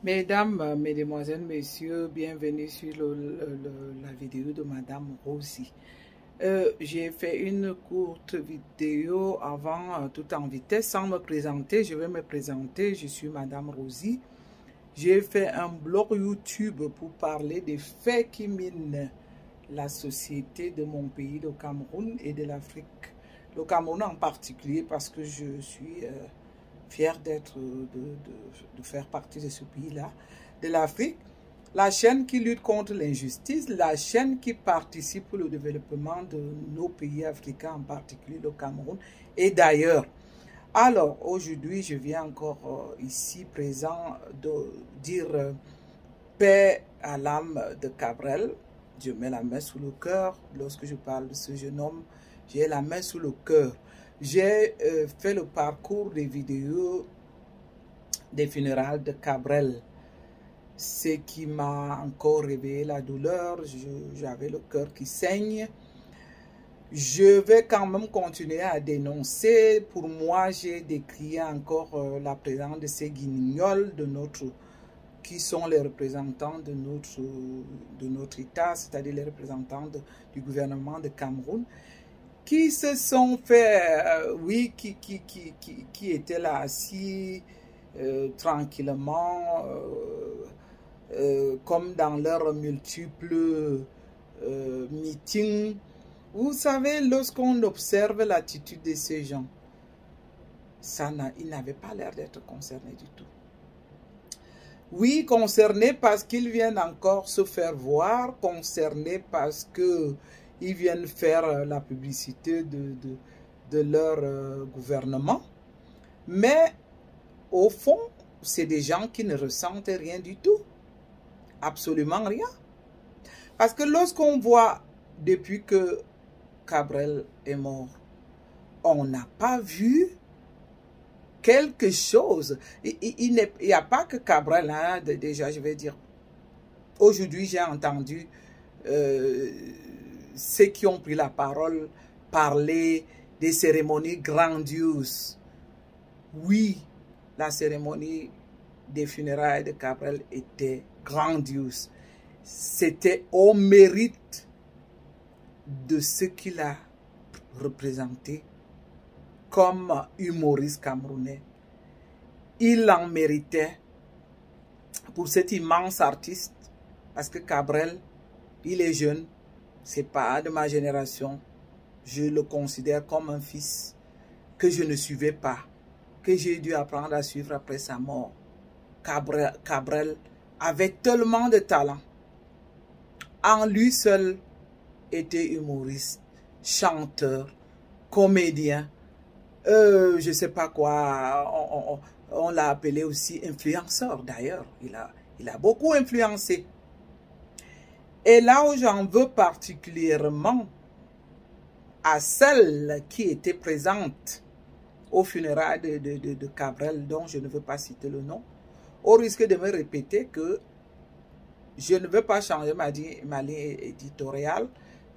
Mesdames, mesdemoiselles, messieurs, bienvenue sur la vidéo de Madame Rosie. J'ai fait une courte vidéo avant, tout en vitesse, sans me présenter. Je vais me présenter, je suis Madame Rosie. J'ai fait un blog YouTube pour parler des faits qui minent la société de mon pays, le Cameroun, et de l'Afrique. Le Cameroun en particulier parce que je suis fière d'être, de faire partie de ce pays-là, de l'Afrique. La chaîne qui lutte contre l'injustice, la chaîne qui participe au développement de nos pays africains, en particulier le Cameroun et d'ailleurs. Alors, aujourd'hui, je viens encore ici présent de dire paix à l'âme de Cabrel. Je mets la main sous le cœur. Lorsque je parle de ce jeune homme, j'ai la main sous le cœur. J'ai fait le parcours des vidéos des funérailles de Cabrel. Ce qui m'a encore réveillé la douleur. J'avais le cœur qui saigne. Je vais quand même continuer à dénoncer. Pour moi, j'ai décrié encore la présence de ces guignols qui sont les représentants de notre État, c'est-à-dire les représentants du gouvernement de Cameroun, qui se sont fait, oui, qui étaient là assis tranquillement, comme dans leurs multiples meetings. Vous savez, lorsqu'on observe l'attitude de ces gens, ils n'avaient pas l'air d'être concernés du tout. Oui, concernés parce qu'ils viennent encore se faire voir, concernés parce qu'ils viennent faire la publicité de leur gouvernement. Mais au fond, c'est des gens qui ne ressentent rien du tout. Absolument rien. Parce que lorsqu'on voit depuis que Cabrel est mort, on n'a pas vu quelque chose. Il n'y a pas que Cabrel, hein, déjà je vais dire. Aujourd'hui j'ai entendu ceux qui ont pris la parole parler des cérémonies grandioses. Oui, la cérémonie des funérailles de Cabrel était grandiose. C'était au mérite de ce qu'il a représenté comme humoriste camerounais. Il en méritait pour cet immense artiste, parce que Cabrel, il est jeune, c'est pas de ma génération. Je le considère comme un fils que je ne suivais pas, que j'ai dû apprendre à suivre après sa mort. Cabrel avait tellement de talent. En lui seul était humoriste, chanteur, comédien, je ne sais pas quoi, on l'a appelé aussi influenceur d'ailleurs. Il a beaucoup influencé. Et là où j'en veux particulièrement à celle qui était présente au funérailles de Cabrel, dont je ne veux pas citer le nom, au risque de me répéter que je ne veux pas changer ma ligne éditoriale.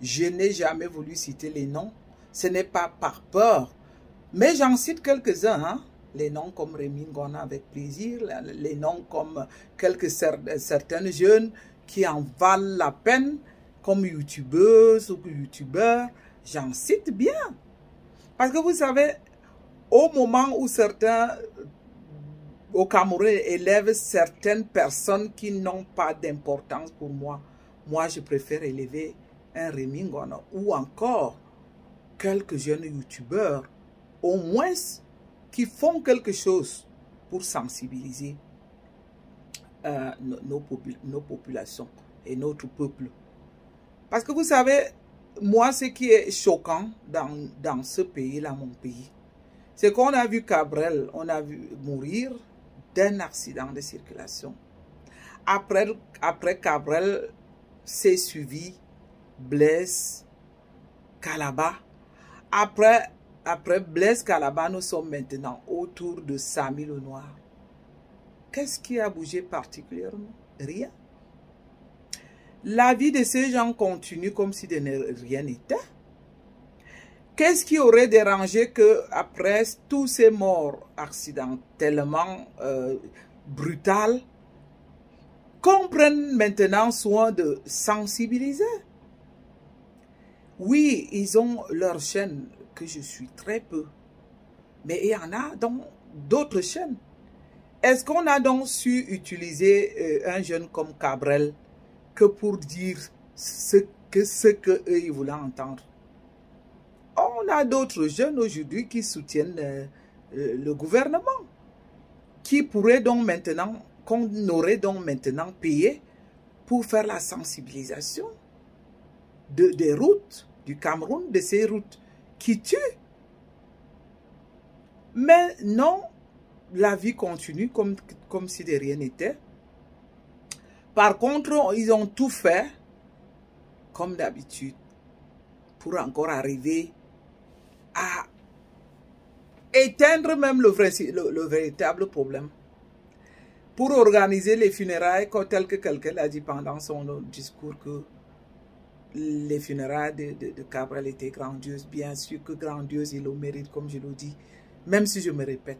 Je n'ai jamais voulu citer les noms. Ce n'est pas par peur. Mais j'en cite quelques-uns. Hein? Les noms comme Rémi Ngona avec plaisir. Les noms comme certaines jeunes qui en valent la peine. Comme youtubeuses ou youtubeurs. J'en cite bien. Parce que vous savez, au moment où certains au Cameroun élève certaines personnes qui n'ont pas d'importance pour moi. Moi, je préfère élever un Rémi Ngona ou encore quelques jeunes youtubeurs, au moins qui font quelque chose pour sensibiliser nos populations et notre peuple. Parce que vous savez, moi, ce qui est choquant dans ce pays-là, mon pays, c'est qu'on a vu Cabrel, on a vu mourir d'un accident de circulation. Après Cabrel, c'est suivi Blaise Kalaba. Après Blaise Kalaba, nous sommes maintenant autour de Samy Le Noir. Qu'est-ce qui a bougé particulièrement? Rien. La vie de ces gens continue comme si de rien n'était. Qu'est-ce qui aurait dérangé que après tous ces morts accidentellement brutales, qu'on prenne maintenant soin de sensibiliser. Oui, ils ont leur chaîne que je suis très peu. Mais il y en a dans d'autres chaînes. Est-ce qu'on a donc su utiliser un jeune comme Cabrel que pour dire ce que eux ils voulaient entendre? On a d'autres jeunes aujourd'hui qui soutiennent le gouvernement, qui pourraient donc maintenant, qu'on aurait donc maintenant payé pour faire la sensibilisation des routes du Cameroun, de ces routes qui tuent. Mais non, la vie continue comme si de rien n'était. Par contre, ils ont tout fait, comme d'habitude, pour encore arriver à éteindre même le véritable problème. Pour organiser les funérailles, tel que quelqu'un l'a dit pendant son discours, que les funérailles de Cabrel étaient grandioses. Bien sûr que grandioses, il le mérite, comme je le dis, même si je me répète.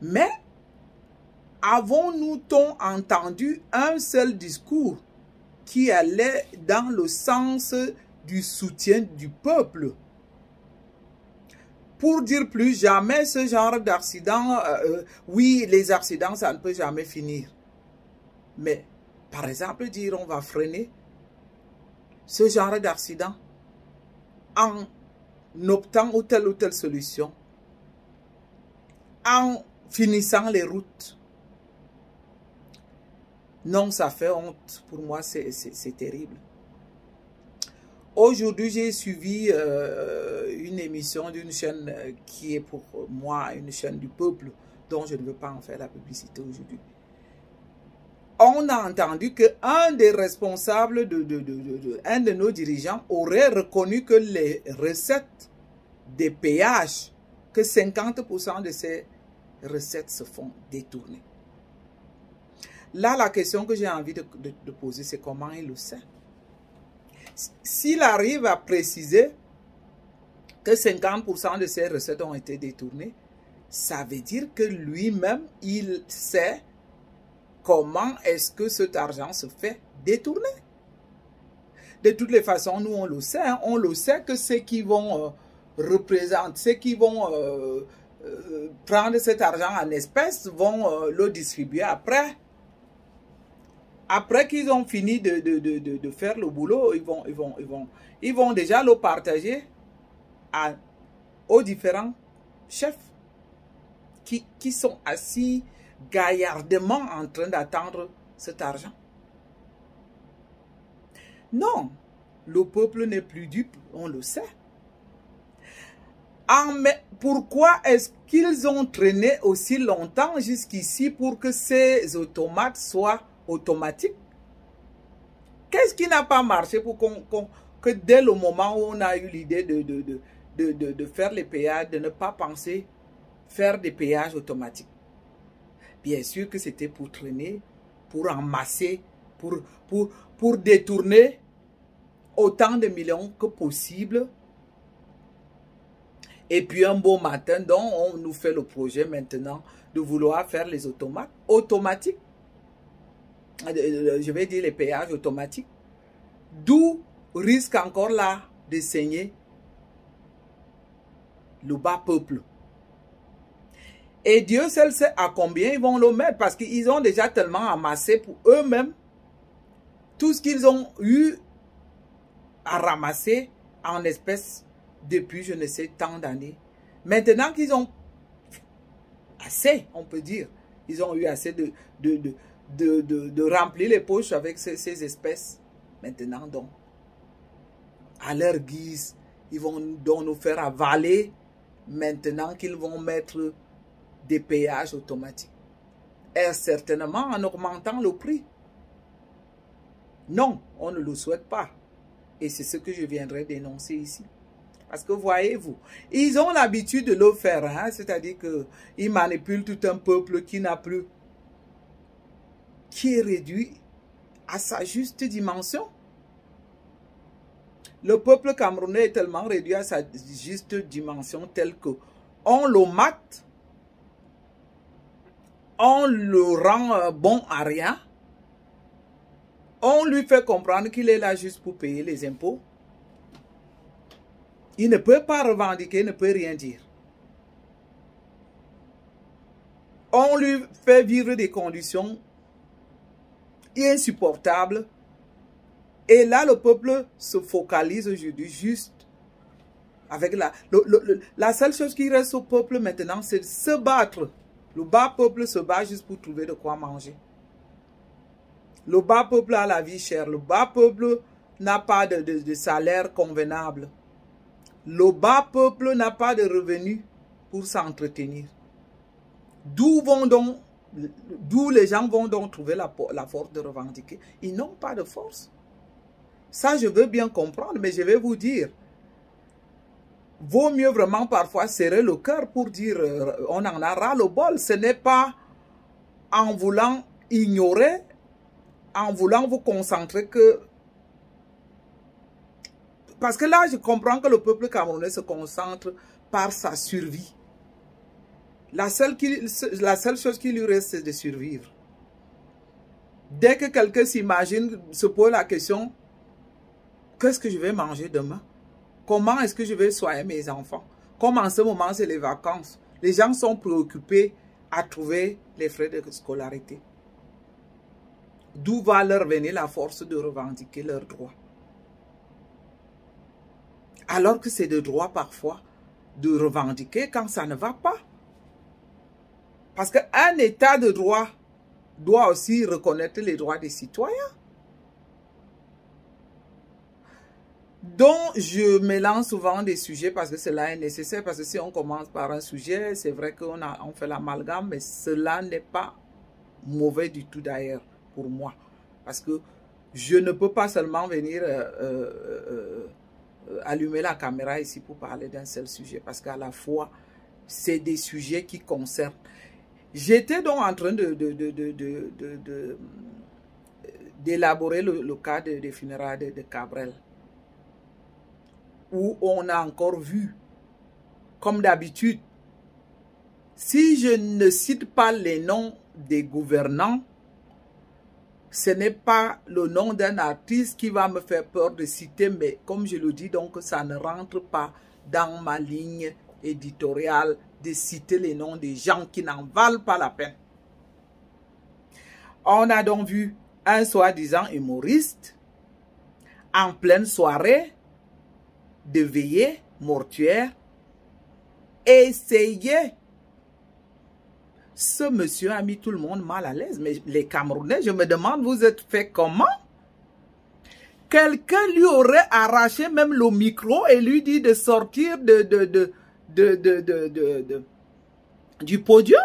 Mais, avons-nous entendu un seul discours qui allait dans le sens du soutien du peuple? Pour dire plus jamais ce genre d'accident, oui, les accidents, ça ne peut jamais finir. Mais, par exemple, dire on va freiner ce genre d'accident en optant ou telle solution, en finissant les routes. Non, ça fait honte. Pour moi, c'est terrible. Aujourd'hui, j'ai suivi une émission d'une chaîne qui est pour moi une chaîne du peuple, dont je ne veux pas en faire la publicité aujourd'hui. On a entendu qu'un des responsables, un de nos dirigeants, aurait reconnu que les recettes des péages, que 50% de ces recettes se font détourner. Là, la question que j'ai envie de poser, c'est comment il le sait. S'il arrive à préciser que 50% de ces recettes ont été détournées, ça veut dire que lui-même, il sait comment est-ce que cet argent se fait détourner. De toutes les façons, nous, on le sait. Hein, on le sait que ceux qui vont représenter, ceux qui vont prendre cet argent en espèces vont le distribuer après. Après qu'ils ont fini de faire le boulot, ils vont déjà le partager aux différents chefs qui sont assis gaillardement en train d'attendre cet argent. Non, le peuple n'est plus dupe, on le sait. Mais pourquoi est-ce qu'ils ont traîné aussi longtemps jusqu'ici pour que ces automates soient automatiques? Qu'est-ce qui n'a pas marché pour que dès le moment où on a eu l'idée de faire les péages, de ne pas penser faire des péages automatiques? Bien sûr que c'était pour traîner, pour amasser, pour détourner autant de millions que possible. Et puis un beau matin, donc on nous fait le projet maintenant de vouloir faire les automates automatiques. Je vais dire les péages automatiques. D'où risque encore là de saigner le bas peuple. Et Dieu seul sait à combien ils vont le mettre, parce qu'ils ont déjà tellement amassé pour eux-mêmes tout ce qu'ils ont eu à ramasser en espèces depuis je ne sais tant d'années. Maintenant qu'ils ont assez, on peut dire, ils ont eu assez de remplir les poches avec ces espèces. Maintenant donc, à leur guise, ils vont donc nous faire avaler maintenant qu'ils vont mettre des péages automatiques. Et certainement en augmentant le prix. Non, on ne le souhaite pas. Et c'est ce que je viendrai dénoncer ici. Parce que voyez-vous, ils ont l'habitude de le faire. Hein? C'est-à-dire qu'ils manipulent tout un peuple qui n'a plus, qui est réduit à sa juste dimension. Le peuple camerounais est tellement réduit à sa juste dimension telle que on le mate, on le rend bon à rien, On lui fait comprendre qu'il est là juste pour payer les impôts. Il ne peut pas revendiquer, il ne peut rien dire. On lui fait vivre des conditions insupportables. Et là, le peuple se focalise aujourd'hui juste avec la seule chose qui reste au peuple maintenant, c'est de se battre. Le bas peuple se bat juste pour trouver de quoi manger. Le bas peuple a la vie chère. Le bas peuple n'a pas de salaire convenable. Le bas peuple n'a pas de revenus pour s'entretenir. D'où les gens vont donc trouver la force de revendiquer? Ils n'ont pas de force. Ça, je veux bien comprendre, mais je vais vous dire, vaut mieux vraiment parfois serrer le cœur pour dire on en a ras le bol. Ce n'est pas en voulant ignorer, en voulant vous concentrer que... Parce que là, je comprends que le peuple camerounais se concentre par sa survie. La seule chose qui lui reste, c'est de survivre. Dès que quelqu'un s'imagine, se pose la question, qu'est-ce que je vais manger demain? Comment est-ce que je vais soigner mes enfants? Comme en ce moment, c'est les vacances. Les gens sont préoccupés à trouver les frais de scolarité. D'où va leur venir la force de revendiquer leurs droits? Alors que c'est de droit parfois de revendiquer quand ça ne va pas. Parce qu'un état de droit doit aussi reconnaître les droits des citoyens. Donc, je mélange souvent des sujets parce que cela est nécessaire. Parce que si on commence par un sujet, c'est vrai qu'on fait l'amalgame, mais cela n'est pas mauvais du tout d'ailleurs pour moi. Parce que je ne peux pas seulement venir allumer la caméra ici pour parler d'un seul sujet. Parce qu'à la fois, c'est des sujets qui concernent. J'étais donc en train d'élaborer le cas des funérailles de Cabrel, où on a encore vu, comme d'habitude, si je ne cite pas les noms des gouvernants, ce n'est pas le nom d'un artiste qui va me faire peur de citer, mais comme je le dis, donc ça ne rentre pas dans ma ligne éditoriale de citer les noms des gens qui n'en valent pas la peine. On a donc vu un soi-disant humoriste en pleine soirée de veillée mortuaire essayer. Ce monsieur a mis tout le monde mal à l'aise. Mais les Camerounais, je me demande, vous êtes fait comment? Quelqu'un lui aurait arraché même le micro et lui dit de sortir du podium.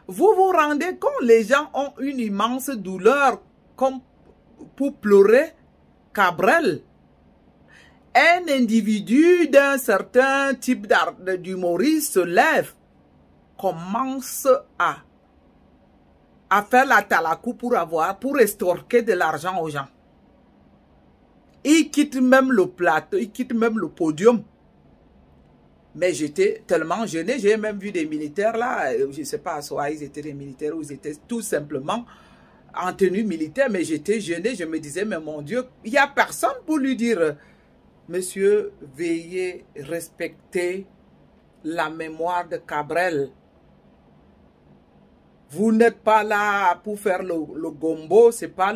Vous vous rendez compte, les gens ont une immense douleur comme pour pleurer Cabrel. Un individu d'un certain type d'humoriste se lève, commence à faire la talakou pour estorquer de l'argent aux gens. Il quitte même le plateau, il quitte même le podium. Mais j'étais tellement gêné, j'ai même vu des militaires là, je ne sais pas, soit ils étaient des militaires ou ils étaient tout simplement en tenue militaire, mais j'étais gêné, je me disais, mais mon Dieu, il n'y a personne pour lui dire, monsieur, veuillez respecter la mémoire de Cabrel. Vous n'êtes pas là pour faire le gombo, c'est pas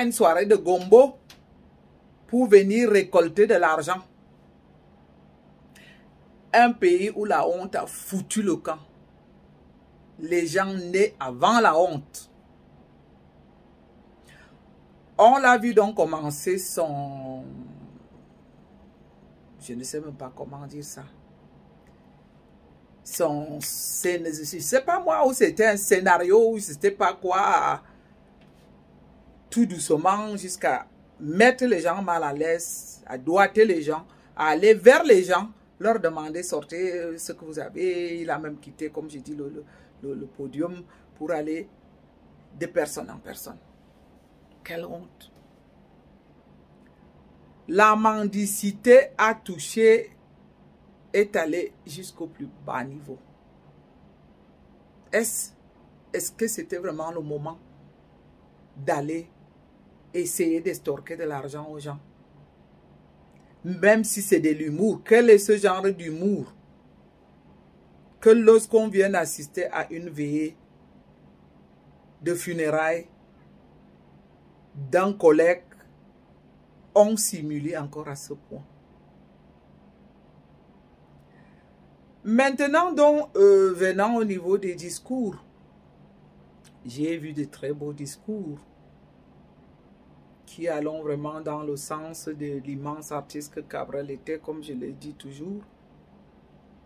une soirée de gombo pour venir récolter de l'argent. Un pays où la honte a foutu le camp. Les gens nés avant la honte. On l'a vu donc commencer son... Je ne sais même pas comment dire ça. Je ne sais pas moi où c'était un scénario, ou c'était pas quoi. Tout doucement jusqu'à mettre les gens mal à l'aise, à doigter les gens, à aller vers les gens, leur demander sortez ce que vous avez. Il a même quitté, comme j'ai dit, le podium pour aller de personne en personne. Quelle honte. La mendicité a touché, est allée jusqu'au plus bas niveau. Est-ce que c'était vraiment le moment d'aller essayer d'estorquer de l'argent aux gens. Même si c'est de l'humour. Quel est ce genre d'humour? Que lorsqu'on vient assister à une veillée de funérailles d'un collègue, on simule encore à ce point. Maintenant, donc, venant au niveau des discours, j'ai vu de très beaux discours qui allons vraiment dans le sens de l'immense artiste que Cabrel était, comme je le dis toujours.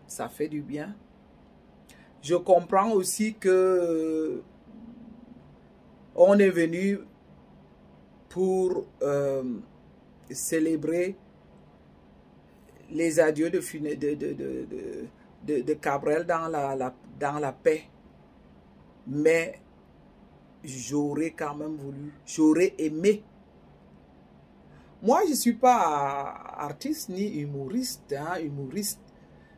Ça fait du bien. Je comprends aussi que on est venu pour célébrer les adieux de Cabrel dans la paix. Mais j'aurais quand même voulu, j'aurais aimé. Moi, je ne suis pas artiste ni humoriste,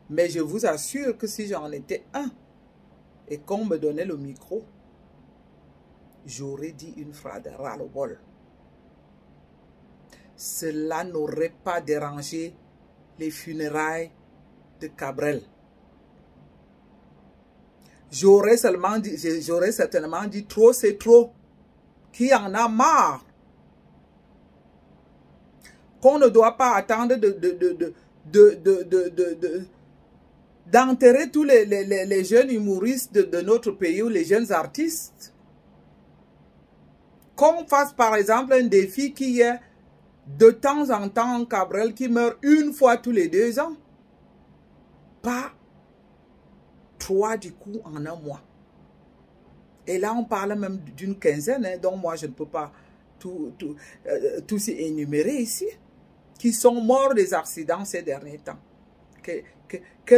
mais je vous assure que si j'en étais un et qu'on me donnait le micro, j'aurais dit une phrase de ras-le-bol. Cela n'aurait pas dérangé les funérailles de Cabrel. J'aurais certainement dit trop c'est trop, qui en a marre, qu'on ne doit pas attendre d'enterrer tous les jeunes humoristes de notre pays ou les jeunes artistes. Qu'on fasse par exemple un défi qui est de temps en temps un Cabrel qui meurt une fois tous les 2 ans. Pas 3 du coup en un mois. Et là on parle même d'une quinzaine, hein, donc moi je ne peux pas tous énumérer ici, qui sont morts des accidents ces derniers temps. Que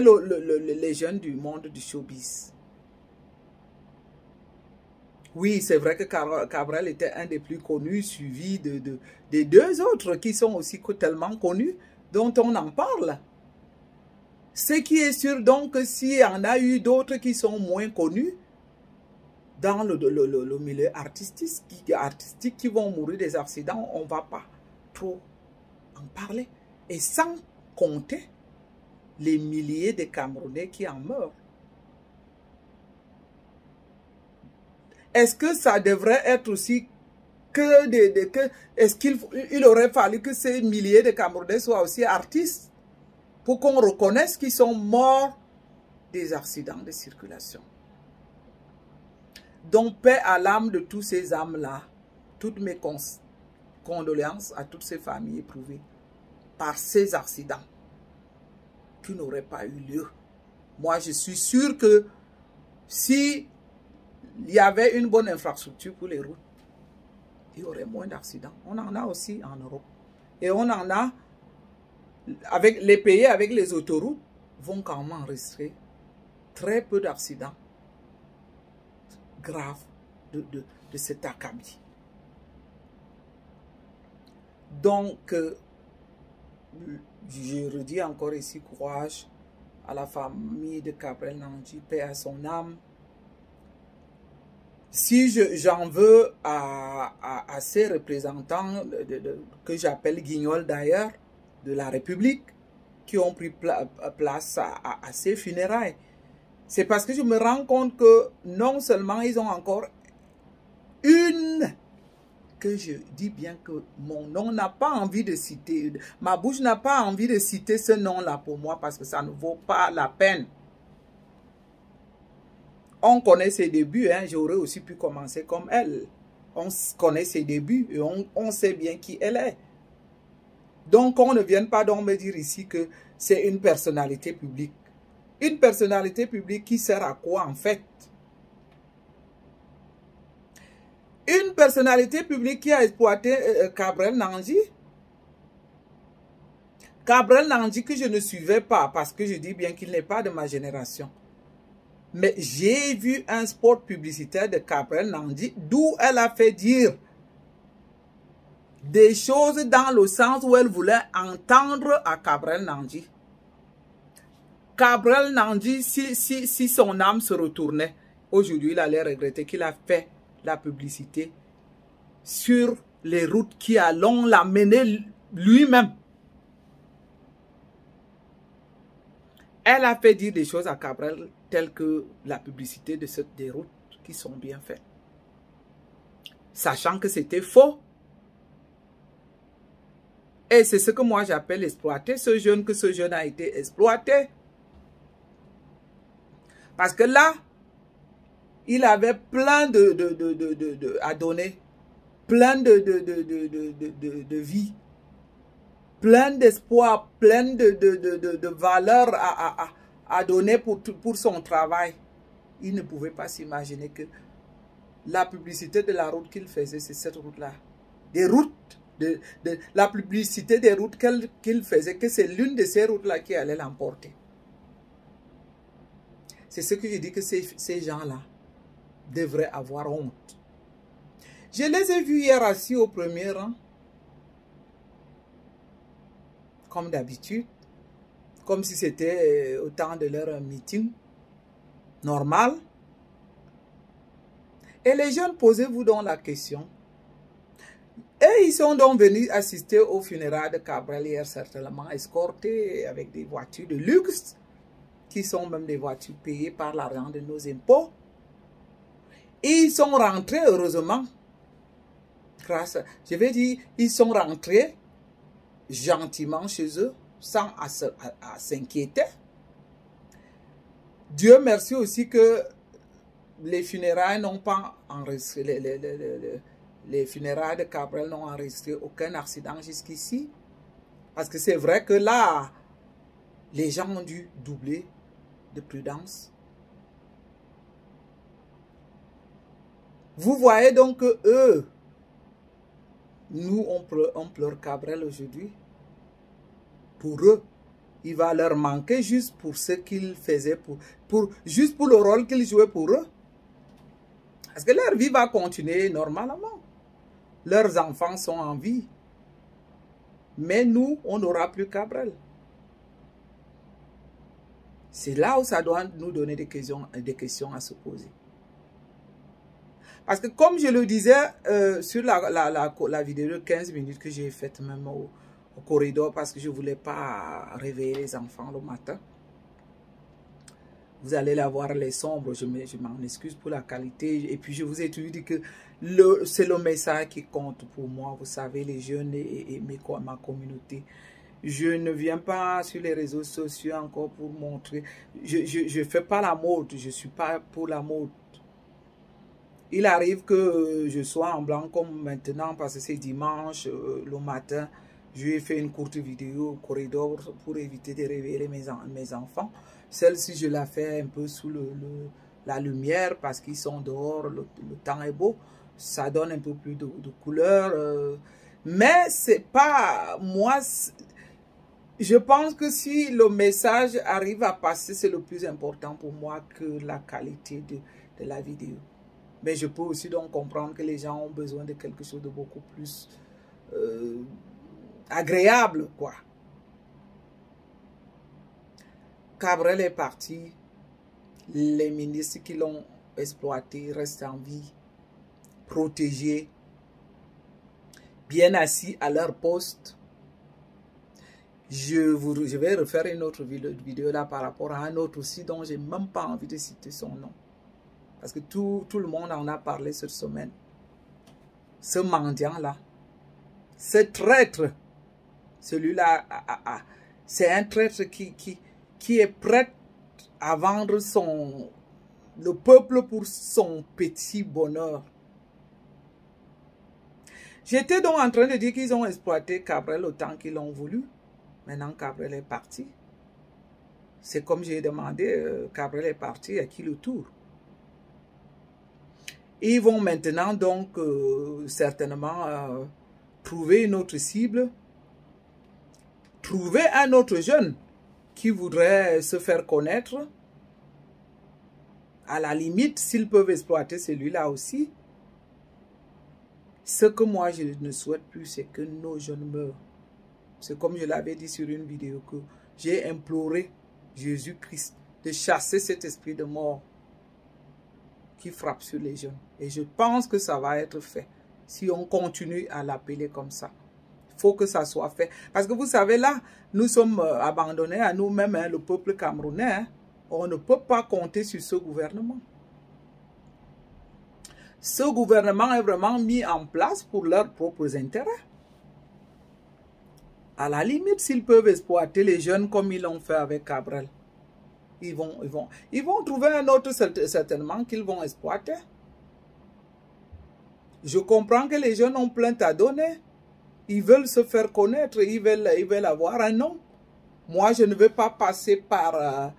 les jeunes du monde du showbiz. Oui, c'est vrai que Cabrel était un des plus connus, suivi des 2 autres qui sont aussi tellement connus, dont on en parle. Ce qui est sûr donc que s'il y en a eu d'autres qui sont moins connus dans le milieu artistique qui vont mourir des accidents, on ne va pas trop en parler. Et sans compter les milliers de Camerounais qui en meurent. Est-ce que ça devrait être aussi est-ce qu'il aurait fallu que ces milliers de Camerounais soient aussi artistes pour qu'on reconnaisse qu'ils sont morts des accidents de circulation? Donc, paix à l'âme de tous ces âmes-là. Toutes mes condoléances à toutes ces familles éprouvées par ces accidents qui n'auraient pas eu lieu. Moi, je suis sûr que si il y avait une bonne infrastructure pour les routes, il y aurait moins d'accidents. On en a aussi en Europe. Et on en a, avec les pays avec les autoroutes, vont quand même enregistrer très peu d'accidents graves de cet acabit. Donc, je redis encore ici courage à la famille de Cabrel Nandji, paix à son âme. Si j'en veux à ces représentants que j'appelle guignols d'ailleurs, de la République, qui ont pris place à ces funérailles, c'est parce que je me rends compte que non seulement ils ont encore que je dis bien que mon nom n'a pas envie de citer, ma bouche n'a pas envie de citer ce nom-là pour moi parce que ça ne vaut pas la peine. On connaît ses débuts, hein, j'aurais aussi pu commencer comme elle. On connaît ses débuts et on sait bien qui elle est. Donc, on ne vienne pas donc me dire ici que c'est une personnalité publique. Une personnalité publique qui sert à quoi en fait? Une personnalité publique qui a exploité Cabrel Nandji. Cabrel Nandji que je ne suivais pas parce que je dis bien qu'il n'est pas de ma génération. Mais j'ai vu un spot publicitaire de Cabrel Nandji d'où elle a fait dire des choses dans le sens où elle voulait entendre à Cabrel Nandji. Cabrel Nandji, si son âme se retournait, aujourd'hui il allait regretter qu'il a fait la publicité sur les routes qui allons l'amener lui-même. Elle a fait dire des choses à Cabral telles que la publicité des routes qui sont bien faites. Sachant que c'était faux. Et c'est ce que moi j'appelle exploiter ce jeune, que ce jeune a été exploité. Parce que là, il avait plein à donner, plein de vie, plein d'espoir, plein de valeur à donner pour son travail. Il ne pouvait pas s'imaginer que la publicité de la route qu'il faisait, c'est cette route-là. Des routes, la publicité des routes qu'il faisait, que c'est l'une de ces routes-là qui allait l'emporter. C'est ce que je dis, que ces gens-là devraient avoir honte. Je les ai vus hier assis au premier rang, comme d'habitude, comme si c'était au temps de leur meeting normal. Et les jeunes, posez-vous donc la question. Et ils sont donc venus assister au funérailles de Cabral hier, certainement escortés avec des voitures de luxe, qui sont même des voitures payées par l'argent de nos impôts. Et ils sont rentrés, heureusement, grâce à, je vais dire, ils sont rentrés gentiment chez eux, sans à s'inquiéter. Dieu merci aussi que les funérailles n'ont pas enregistré, les funérailles de Cabral n'ont enregistré aucun accident jusqu'ici. Parce que c'est vrai que là, les gens ont dû doubler de prudence. Vous voyez donc que eux, nous, on pleure Cabral aujourd'hui. Pour eux, il va leur manquer juste pour ce qu'ils faisaient, juste pour le rôle qu'ils jouaient pour eux. Parce que leur vie va continuer normalement. Leurs enfants sont en vie. Mais nous, on n'aura plus Cabral. C'est là où ça doit nous donner des questions à se poser. Parce que comme je le disais sur la vidéo de 15 minutes que j'ai faite même au corridor, parce que je ne voulais pas réveiller les enfants le matin. Vous allez la voir, les sombres, je m'en excuse pour la qualité. Et puis je vous ai toujours dit que c'est le message qui compte pour moi. Vous savez, les jeunes et ma communauté. Je ne viens pas sur les réseaux sociaux encore pour montrer. Je ne fais pas la mode. Je ne suis pas pour la mode. Il arrive que je sois en blanc comme maintenant parce que c'est dimanche, le matin. Je ai fait une courte vidéo au corridor pour éviter de réveiller mes enfants. Celle-ci, je la fais un peu sous la lumière parce qu'ils sont dehors, le temps est beau. Ça donne un peu plus de couleur. Mais c'est pas... Moi, je pense que si le message arrive à passer, c'est le plus important pour moi que la qualité de la vidéo. Mais je peux aussi donc comprendre que les gens ont besoin de quelque chose de beaucoup plus agréable, quoi. Cabral est parti. Les ministres qui l'ont exploité restent en vie, protégés, bien assis à leur poste. Je vais refaire une autre vidéo là par rapport à un autre aussi dont je n'ai même pas envie de citer son nom. Parce que tout le monde en a parlé cette semaine. Ce mendiant-là, ce traître, celui-là, c'est un traître qui est prêt à vendre le peuple pour son petit bonheur. J'étais donc en train de dire qu'ils ont exploité Cabral autant qu'ils l'ont voulu. Maintenant, Cabral est parti. C'est comme j'ai demandé, Cabral est parti, à qui le tour? Ils vont maintenant donc certainement trouver une autre cible, trouver un autre jeune qui voudrait se faire connaître. À la limite, s'ils peuvent exploiter celui-là aussi. Ce que moi je ne souhaite plus, c'est que nos jeunes meurent. C'est comme je l'avais dit sur une vidéo que j'ai imploré Jésus-Christ de chasser cet esprit de mort qui frappe sur les jeunes. Et je pense que ça va être fait. si on continue à l'appeler comme ça. Il faut que ça soit fait. Parce que vous savez, là, nous sommes abandonnés à nous-mêmes, hein, le peuple camerounais. Hein. On ne peut pas compter sur ce gouvernement. Ce gouvernement est vraiment mis en place pour leurs propres intérêts. À la limite, s'ils peuvent exploiter les jeunes comme ils l'ont fait avec Cabral, ils vont trouver un autre certainement qu'ils vont exploiter. Je comprends que les jeunes ont plein à donner. Ils veulent se faire connaître, ils veulent avoir un nom. Moi, je ne veux pas passer par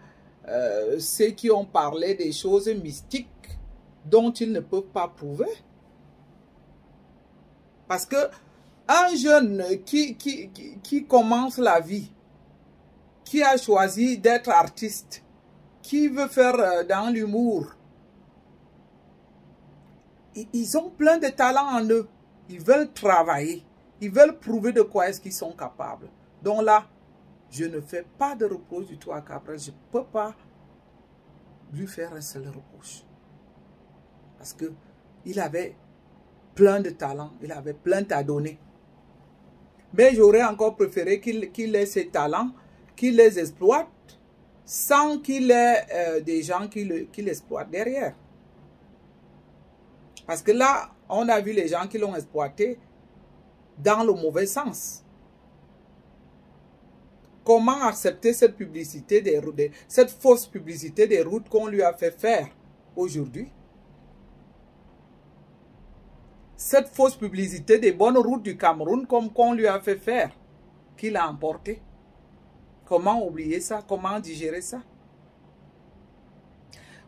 ceux qui ont parlé des choses mystiques dont ils ne peuvent pas prouver. Parce que un jeune qui commence la vie, qui a choisi d'être artiste, qui veut faire dans l'humour, ils ont plein de talents en eux. Ils veulent travailler. Ils veulent prouver de quoi est-ce qu'ils sont capables. Donc là, je ne fais pas de reproche du tout à Cabral. Je ne peux pas lui faire un seul reproche. Parce qu'il avait plein de talents. Il avait plein à donner. Mais j'aurais encore préféré qu'il ait ses talents, qu'il les exploite, sans qu'il ait des gens qui l'exploitent derrière. Parce que là, on a vu les gens qui l'ont exploité dans le mauvais sens. Comment accepter cette publicité des routes, cette fausse publicité des routes qu'on lui a fait faire aujourd'hui? Cette fausse publicité des bonnes routes du Cameroun comme qu'on lui a fait faire, qu'il a emporté. Comment oublier ça? Comment digérer ça?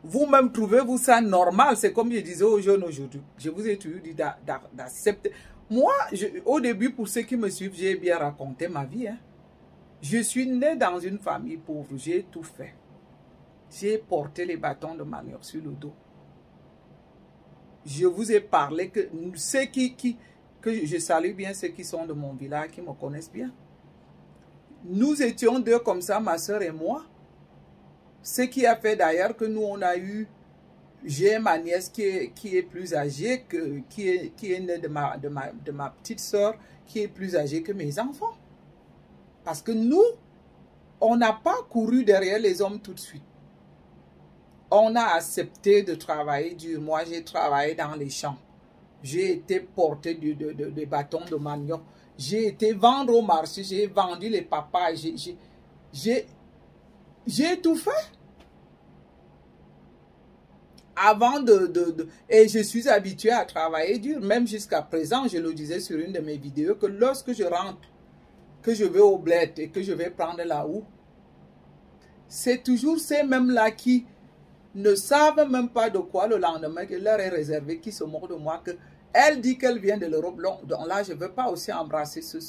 Vous-même, trouvez-vous ça normal? C'est comme je disais aux jeunes aujourd'hui. Je vous ai toujours dit d'accepter. Moi, au début, pour ceux qui me suivent, j'ai bien raconté ma vie. Hein. Je suis né dans une famille pauvre. J'ai tout fait. J'ai porté les bâtons de manioc sur le dos. Je vous ai parlé que ceux que je salue bien, ceux qui sont de mon village, qui me connaissent bien. Nous étions deux comme ça, ma soeur et moi. Ce qui a fait d'ailleurs que nous, on a eu... J'ai ma nièce qui est plus âgée, qui est née de ma petite soeur, qui est plus âgée que mes enfants. Parce que nous, on n'a pas couru derrière les hommes tout de suite. On a accepté de travailler dur. Moi, j'ai travaillé dans les champs. J'ai été porter des bâtons de manioc. J'ai été vendre au marché. J'ai vendu les papayes. J'ai tout fait. Avant et je suis habitué à travailler dur. Même jusqu'à présent, je le disais sur une de mes vidéos, que lorsque je rentre, que je vais au bled et que je vais prendre la houe, c'est toujours ces mêmes-là qui ne savent même pas de quoi le lendemain que leur est réservé, qui se moquent de moi, que elle dit qu'elle vient de l'Europe. Donc là, je ne veux pas aussi embrasser ce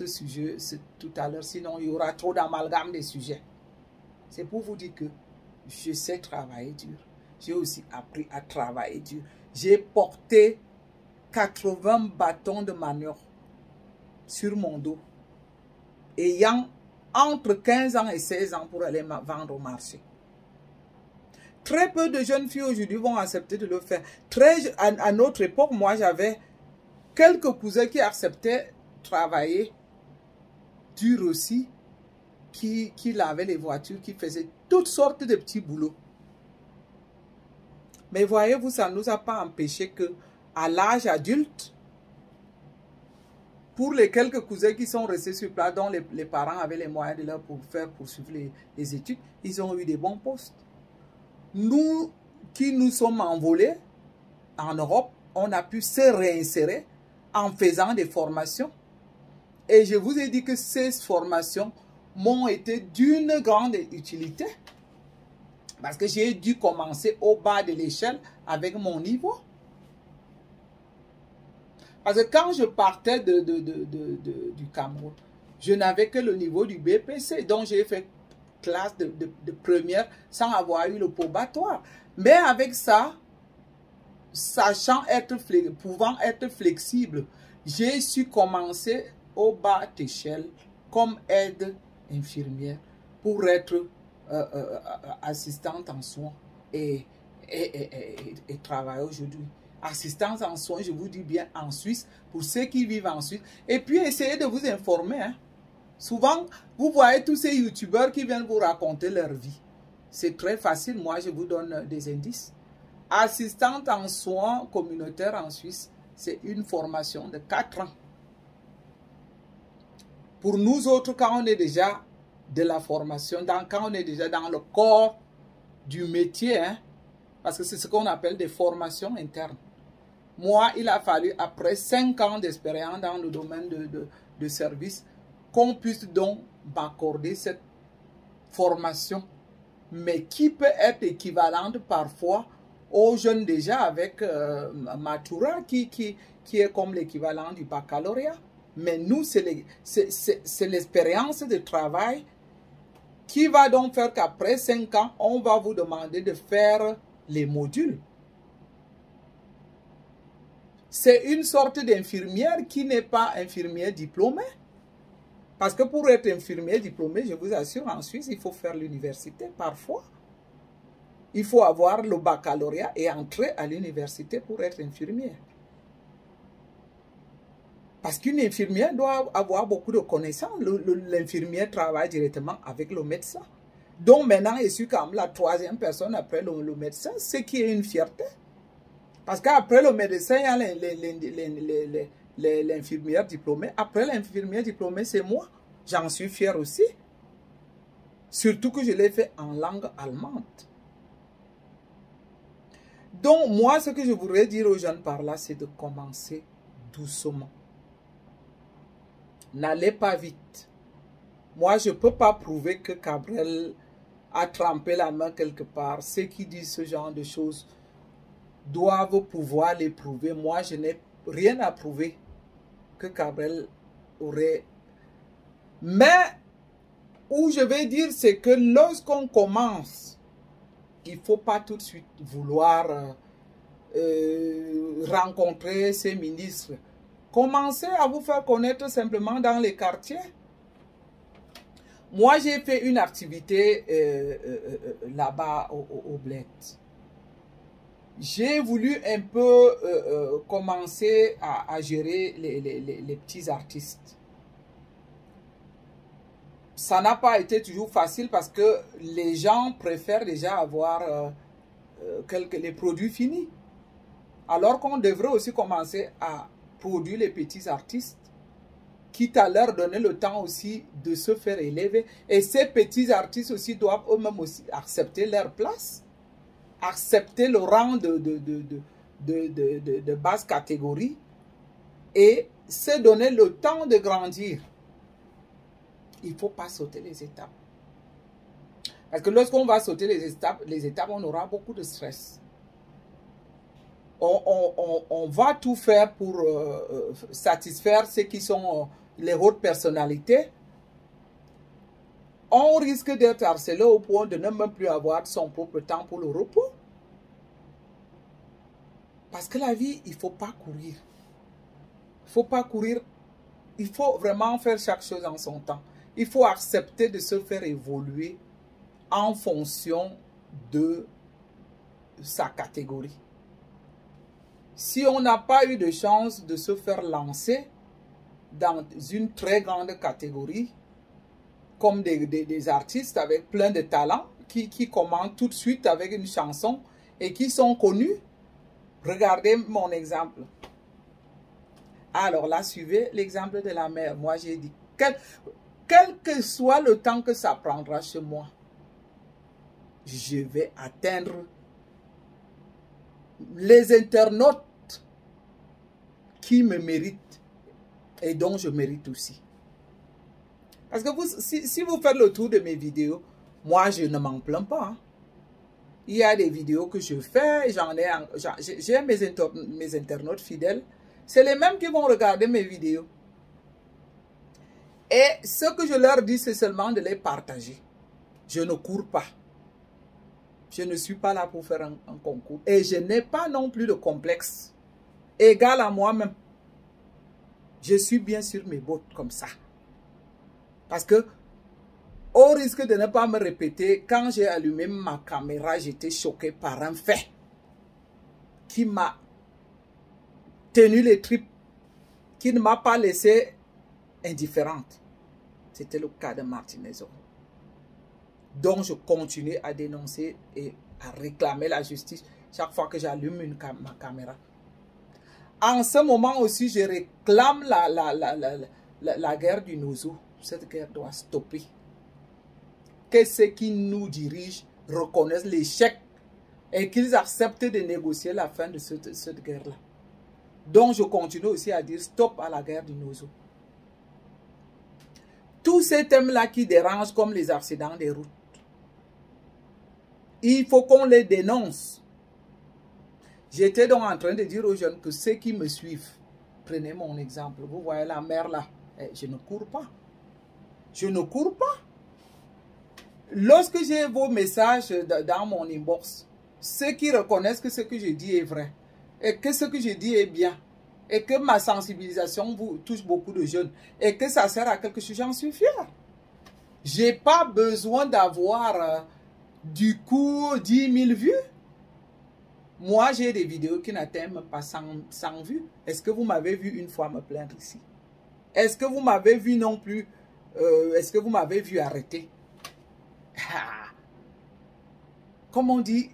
sujet tout à l'heure, sinon il y aura trop d'amalgame des sujets. C'est pour vous dire que je sais travailler dur. J'ai aussi appris à travailler dur. J'ai porté 80 bâtons de manioc sur mon dos, ayant entre 15 ans et 16 ans pour aller vendre au marché. Très peu de jeunes filles aujourd'hui vont accepter de le faire. À notre époque, moi, j'avais quelques cousins qui acceptaient de travailler dur aussi, qui lavaient les voitures, qui faisaient toutes sortes de petits boulots. Mais voyez-vous, ça ne nous a pas empêché qu'à l'âge adulte, pour les quelques cousins qui sont restés sur place, dont les parents avaient les moyens de leur faire poursuivre les études, ils ont eu des bons postes. Nous qui nous sommes envolés en Europe, on a pu se réinsérer en faisant des formations. Et je vous ai dit que ces formations m'ont été d'une grande utilité. Parce que j'ai dû commencer au bas de l'échelle avec mon niveau. Parce que quand je partais du Cameroun, je n'avais que le niveau du BPC. Donc j'ai fait classe de première sans avoir eu le probatoire. Mais avec ça, pouvant être flexible, j'ai su commencer au bas d'échelle comme aide infirmière pour être assistante en soins et travailler aujourd'hui. Assistance en soins, je vous dis bien en Suisse, pour ceux qui vivent en Suisse. Et puis, essayez de vous informer. Hein. Souvent, vous voyez tous ces youtubeurs qui viennent vous raconter leur vie. C'est très facile, moi je vous donne des indices. Assistante en soins communautaires en Suisse, c'est une formation de 4 ans. Pour nous autres, quand on est déjà de la formation, quand on est déjà dans le corps du métier, hein, parce que c'est ce qu'on appelle des formations internes. Moi, il a fallu, après 5 ans d'expérience dans le domaine de service, qu'on puisse donc m'accorder cette formation, mais qui peut être équivalente parfois aux jeunes déjà avec Matura, qui est comme l'équivalent du baccalauréat. Mais nous, c'est l'expérience de travail qui va donc faire qu'après 5 ans, on va vous demander de faire les modules. C'est une sorte d'infirmière qui n'est pas infirmière diplômée. Parce que pour être infirmier diplômé, je vous assure, en Suisse, il faut faire l'université parfois. Il faut avoir le baccalauréat et entrer à l'université pour être infirmière. Parce qu'une infirmière doit avoir beaucoup de connaissances. L'infirmière travaille directement avec le médecin. Donc maintenant, je suis comme la 3e personne après le médecin, ce qui est une fierté. Parce qu'après le médecin, il y a l'infirmière diplômée. Après l'infirmière diplômée, c'est moi. J'en suis fier aussi. Surtout que je l'ai fait en langue allemande. Donc, moi, ce que je voudrais dire aux jeunes par là, c'est de commencer doucement. N'allez pas vite. Moi, je ne peux pas prouver que Gabriel a trempé la main quelque part. Ceux qui disent ce genre de choses doivent pouvoir les prouver. Moi, je n'ai rien à prouver que Gabriel aurait. Mais, où je vais dire, c'est que lorsqu'on commence, il ne faut pas tout de suite vouloir rencontrer ces ministres. Commencez à vous faire connaître simplement dans les quartiers. Moi, j'ai fait une activité là-bas au Bled. J'ai voulu un peu commencer à gérer les petits artistes. Ça n'a pas été toujours facile parce que les gens préfèrent déjà avoir les produits finis. Alors qu'on devrait aussi commencer à produire les petits artistes, quitte à leur donner le temps aussi de se faire élever. Et ces petits artistes aussi doivent eux-mêmes aussi accepter leur place, accepter le rang de basse catégorie et se donner le temps de grandir. Il ne faut pas sauter les étapes. Parce que lorsqu'on va sauter les étapes, on aura beaucoup de stress. On va tout faire pour satisfaire ceux qui sont les hautes personnalités. On risque d'être harcelé au point de ne même plus avoir son propre temps pour le repos. Parce que la vie, il ne faut pas courir. Il ne faut pas courir. Il faut vraiment faire chaque chose en son temps. Il faut accepter de se faire évoluer en fonction de sa catégorie. Si on n'a pas eu de chance de se faire lancer dans une très grande catégorie, comme des artistes avec plein de talents, qui commencent tout de suite avec une chanson et qui sont connus, regardez mon exemple. Alors là, suivez l'exemple de la mère. Moi, j'ai dit, quel que soit le temps que ça prendra chez moi, je vais atteindre les internautes qui me méritent et dont je mérite aussi. Parce que si vous faites le tour de mes vidéos, moi, je ne m'en plains pas. Hein. Il y a des vidéos que je fais, j'ai mes internautes fidèles. C'est les mêmes qui vont regarder mes vidéos. Et ce que je leur dis, c'est seulement de les partager. Je ne cours pas. Je ne suis pas là pour faire un concours. Et je n'ai pas non plus de complexe égal à moi-même. Je suis bien sur mes bottes comme ça. Parce que, au risque de ne pas me répéter, quand j'ai allumé ma caméra, j'étais choqué par un fait qui m'a tenu les tripes, qui ne m'a pas laissé indifférente. C'était le cas de Martinez. Donc, je continue à dénoncer et à réclamer la justice chaque fois que j'allume ma caméra. En ce moment aussi, je réclame la guerre du Nozo. Cette guerre doit stopper. Que ceux qui nous dirigent reconnaissent l'échec et qu'ils acceptent de négocier la fin de cette guerre-là. Donc, je continue aussi à dire stop à la guerre du Nozo. Tous ces thèmes-là qui dérangent comme les accidents des routes, il faut qu'on les dénonce. J'étais donc en train de dire aux jeunes que ceux qui me suivent, prenez mon exemple, vous voyez la mer là, je ne cours pas. Je ne cours pas. Lorsque j'ai vos messages dans mon inbox, ceux qui reconnaissent que ce que je dis est vrai, et que ce que je dis est bien, et que ma sensibilisation vous touche beaucoup de jeunes, et que ça sert à quelque chose, j'en suis fier. Je n'ai pas besoin d'avoir du coup 10 000 vues. Moi, j'ai des vidéos qui n'atteignent pas 100 vues. Est-ce que vous m'avez vu une fois me plaindre ici? Est-ce que vous m'avez vu non plus? Est-ce que vous m'avez vu arrêter? Comme on dit,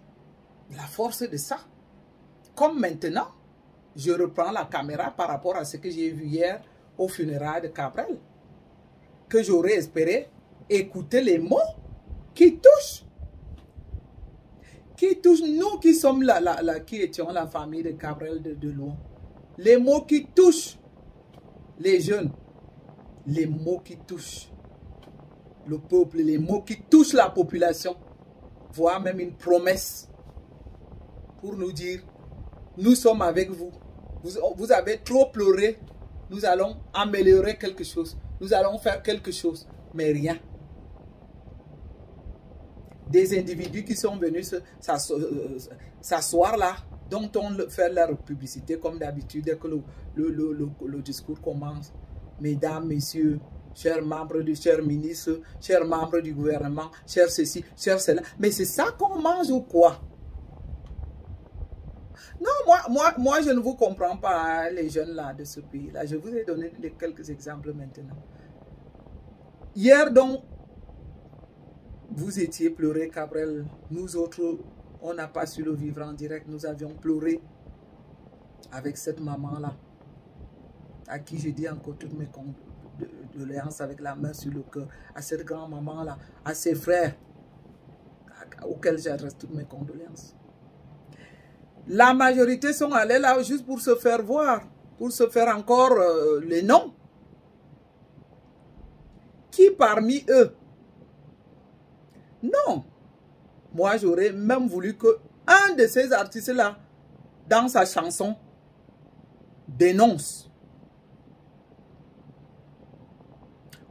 la force de ça. Comme maintenant, je reprends la caméra par rapport à ce que j'ai vu hier au funérailles de Cabrel. Que j'aurais espéré écouter les mots qui touchent. Qui touchent nous qui sommes qui étions la famille de Cabrel de loin. Les mots qui touchent les jeunes. Les mots qui touchent le peuple. Les mots qui touchent la population. Voire même une promesse pour nous dire, nous sommes avec vous. Vous avez trop pleuré. Nous allons améliorer quelque chose. Nous allons faire quelque chose. Mais rien. Des individus qui sont venus s'asseoir là, dont on fait leur publicité comme d'habitude dès que le discours commence. Mesdames, messieurs, chers membres, chers ministres, chers membres du gouvernement, chers ceci, chers cela. Mais c'est ça qu'on mange ou quoi? Non, moi, je ne vous comprends pas, les jeunes là de ce pays-là. Je vous ai donné quelques exemples maintenant. Hier donc, vous étiez pleuré, Cabrel. Nous autres, on n'a pas su le vivre en direct. Nous avions pleuré avec cette maman-là, à qui je dis encore toutes mes condoléances avec la main sur le cœur, à cette grand-maman-là, à ses frères, auxquels j'adresse toutes mes condoléances. La majorité sont allés là juste pour se faire voir, pour se faire encore les noms. Qui parmi eux? Non. Moi, j'aurais même voulu que un de ces artistes-là, dans sa chanson, dénonce.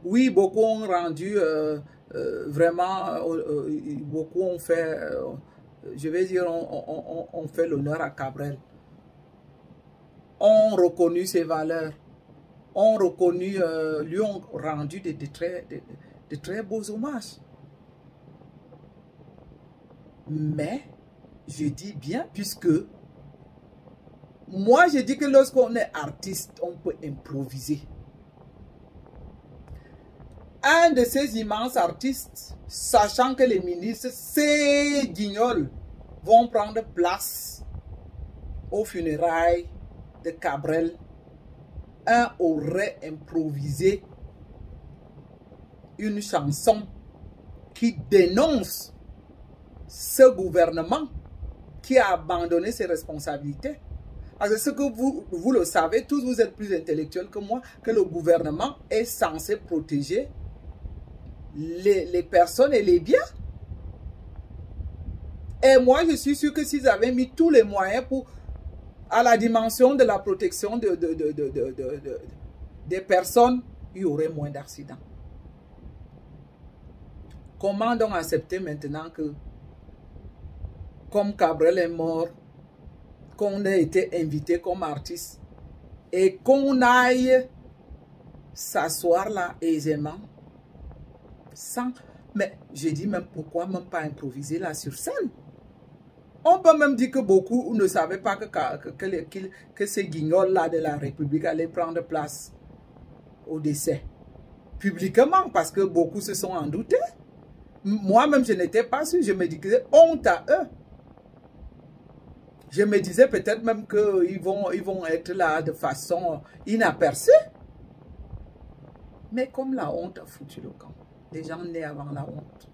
Oui, beaucoup ont rendu vraiment, beaucoup ont fait, je vais dire, on fait l'honneur à Cabrel. Ont reconnu ses valeurs. Ont reconnu, lui ont rendu de très beaux hommages. Mais, je dis bien, puisque moi, je dis que lorsqu'on est artiste, on peut improviser. Un de ces immenses artistes, sachant que les ministres, ces guignols, vont prendre place aux funérailles de Cabrel, un aurait improvisé une chanson qui dénonce ce gouvernement qui a abandonné ses responsabilités. Parce que ce que vous le savez, tous vous êtes plus intellectuels que moi, que le gouvernement est censé protéger les personnes et les biens. Et moi, je suis sûr que s'ils avaient mis tous les moyens à la dimension de la protection des personnes, il y aurait moins d'accidents. Comment donc accepter maintenant que, comme Cabrel est mort, qu'on ait été invité comme artiste et qu'on aille s'asseoir là aisément, sans... Mais je dis même pourquoi même pas improviser là sur scène? On peut même dire que beaucoup ne savaient pas que ces guignols-là de la République allaient prendre place au décès. Publiquement, parce que beaucoup se sont en doutés. Moi-même, je n'étais pas sûr. Je me disais, honte à eux. Je me disais peut-être même qu'ils vont être là de façon inaperçue. Mais comme la honte a foutu le camp, les gens nés avant la honte,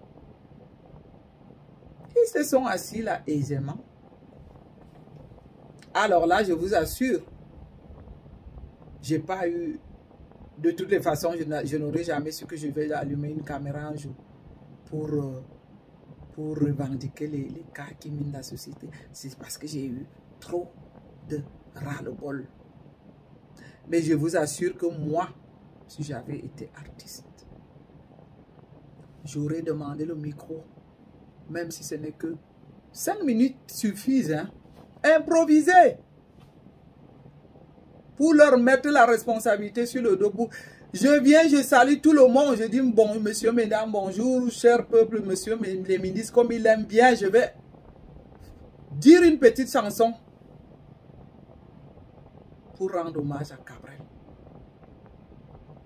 ils se sont assis là aisément. Alors là, je vous assure, j'ai pas eu... De toutes les façons, je n'aurais jamais su que je vais allumer une caméra un jour pour revendiquer les cas qui minent la société. C'est parce que j'ai eu trop de ras-le-bol. Mais je vous assure que moi, si j'avais été artiste, j'aurais demandé le micro, même si ce n'est que 5 minutes suffisent, hein, improviser, pour leur mettre la responsabilité sur le dos. Je viens, je salue tout le monde, je dis bon, monsieur, mesdames, bonjour, cher peuple, monsieur, les ministres, comme ils l'aiment bien, je vais dire une petite chanson pour rendre hommage à Cabrel.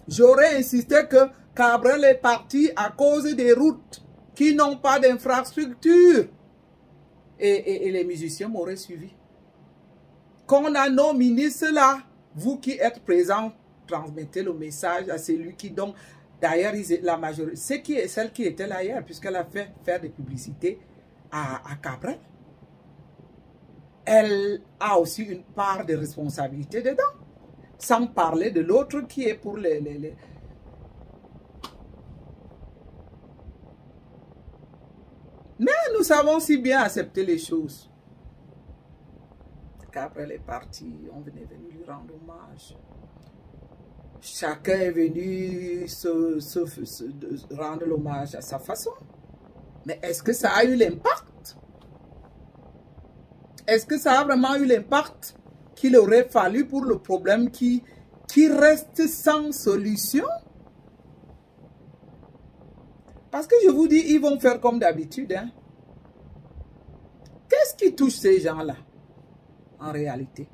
J'aurais insisté que Cabrel est parti à cause des routes qui n'ont pas d'infrastructure. Et les musiciens m'auraient suivi. Qu'on a nos ministres là, vous qui êtes présents, transmettez le message à celui qui donc, d'ailleurs, la majorité, celle qui était là hier, puisqu'elle a fait faire des publicités à Cabrel, elle a aussi une part de responsabilité dedans. Sans parler de l'autre qui est pour les... Mais nous savons si bien accepter les choses. Qu'après est parti, on venait lui rendre hommage. Chacun est venu rendre l'hommage à sa façon. Mais est-ce que ça a eu l'impact? Est-ce que ça a vraiment eu l'impact qu'il aurait fallu pour le problème qui reste sans solution? Parce que je vous dis, ils vont faire comme d'habitude. Hein. Qu'est-ce qui touche ces gens-là, en réalité?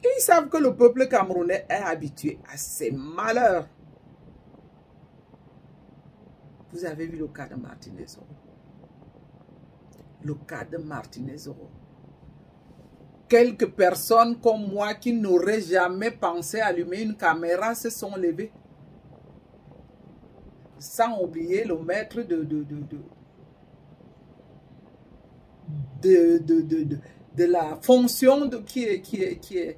Ils savent que le peuple camerounais est habitué à ces malheurs. Vous avez vu le cas de Martinez Oro. Le cas de Martinez Oro. Quelques personnes comme moi qui n'auraient jamais pensé allumer une caméra se sont levées. Sans oublier le maître de la fonction qui est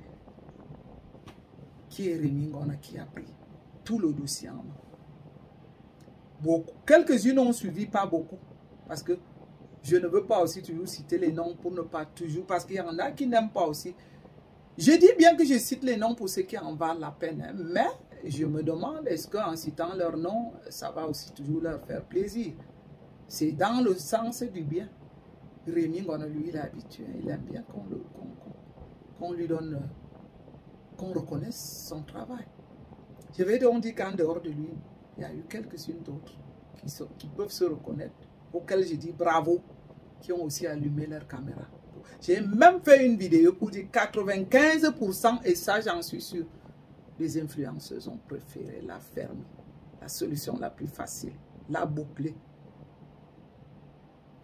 Rémi Ngona, qui a pris tout le dossier en main. Beaucoup. Quelques-unes ont suivi, pas beaucoup. Parce que je ne veux pas aussi toujours citer les noms pour ne pas toujours, parce qu'il y en a qui n'aiment pas aussi. Je dis bien que je cite les noms pour ceux qui en valent la peine, hein, mais je me demande, est-ce qu'en citant leurs noms, ça va aussi toujours leur faire plaisir? C'est dans le sens du bien. Rémi Ngona, lui, il est habitué, il aime bien qu'on lui donne, qu'on reconnaisse son travail. Je vais donc dire qu'en dehors de lui, il y a eu quelques-unes d'autres qui peuvent se reconnaître, auxquels je dis bravo, qui ont aussi allumé leur caméra. J'ai même fait une vidéo pour dire 95%, et ça j'en suis sûr, les influenceuses ont préféré la fermer. La solution la plus facile, la boucler.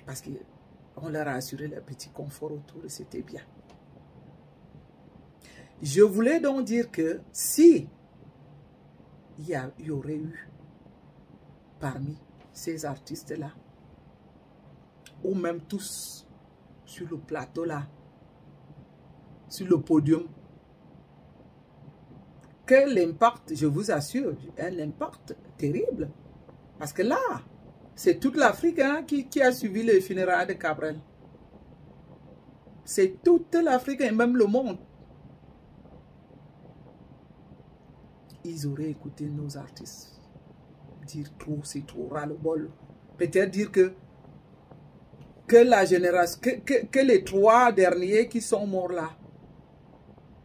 Parce qu'on leur a assuré le petit confort autour et c'était bien. Je voulais donc dire que si il y aurait eu parmi ces artistes-là, ou même tous sur le plateau là, sur le podium, que l'impact, je vous assure, un impact terrible. Parce que là, c'est toute l'Afrique hein, qui a suivi les funérailles de Cabrel. C'est toute l'Afrique et même le monde. Ils auraient écouté nos artistes dire trop, c'est trop ras-le-bol. Peut-être dire que la génération, que les 3 derniers qui sont morts là,